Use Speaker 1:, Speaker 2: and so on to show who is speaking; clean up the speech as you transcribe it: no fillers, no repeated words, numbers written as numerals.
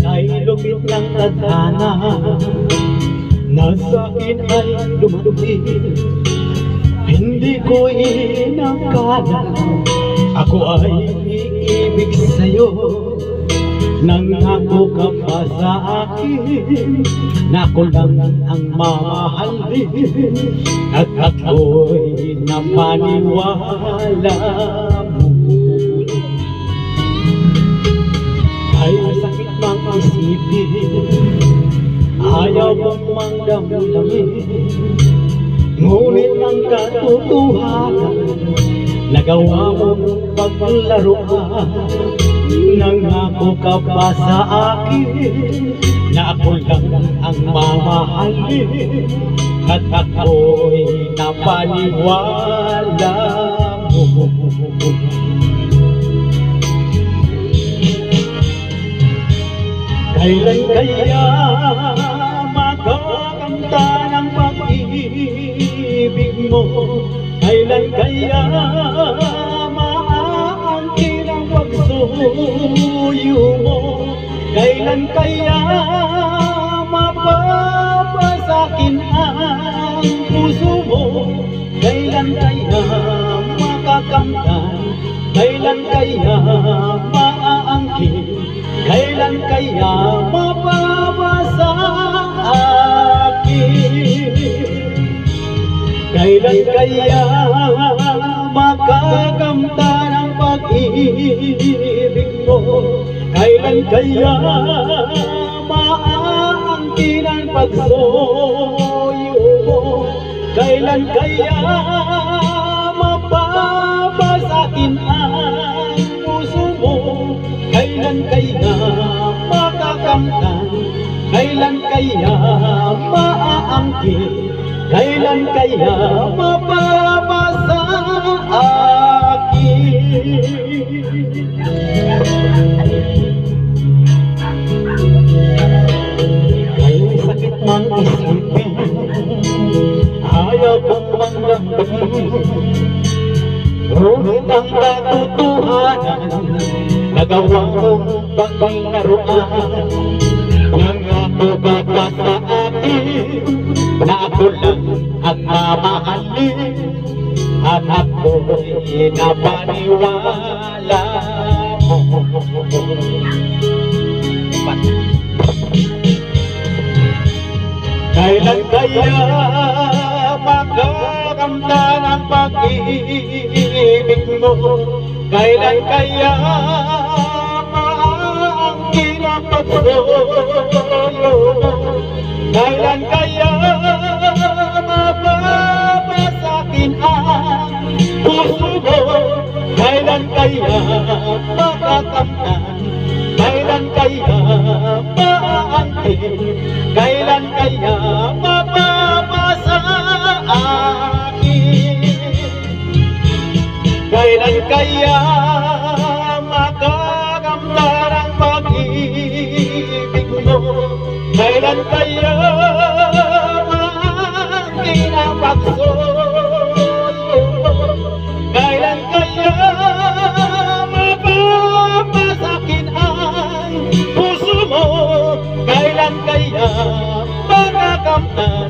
Speaker 1: Ay lupit ng tadhana na sa akin ay dumating. Hindi ko inakala ako ay iibig sa'yo. Nangako ka pa sa akin na ako lang ang mamahalin, at ako'y napaniwala mo. Ay sakit mang isipin, ayaw mong mangdamdamin, ngunit ang katotohanan nagawa mong paglaruan. Nangako ka pa sa akin na ako lang ang mamahalin, at ako'y napaniwala mo. Kailan kaya makakanta ng pag-ibig mo? Kailan kaya maaangkin ang pagsuyo mo? Kailan kaya mapapasakin ang puso mo? Kailan kaya makakamtan? Kailan kaya maaangkin? Kailan kaya mapapasa akin? Kailan kaya makakamta ng pag-ibig mo? Kailan kaya maaangkin ang pagsuyo mo? Kailan kaya mapapasakin ang puso mo? Kailan kaya makakamtan? Kailan kaya maaangkin? Kailan kaya mapapasa akin? Kaya sakit mang isipin, ayaw kong mangdamdamin, ngunit ang katotohanan nagawa mong paglaruan. Nangako ka pa sa akin na ako lang ang mamahalin, at ako'y napaniwala mo. Kailan kaya makakamta ng pag-ibig mo? Kailan kaya maaangkin ang pagsuyo mo? Kailan kaya mapapasakin ang puso mo? Kailan kaya makakamtan? Kailan kaya maaangkin? Kailan kaya mapapasa akin? Kailan kaya makakamta ng pag-ibig mo? Kailan kaya maaangkin ang pagsuyo mo? Kailan kaya mapapasakin ang puso mo? Kailan kaya makakamtan?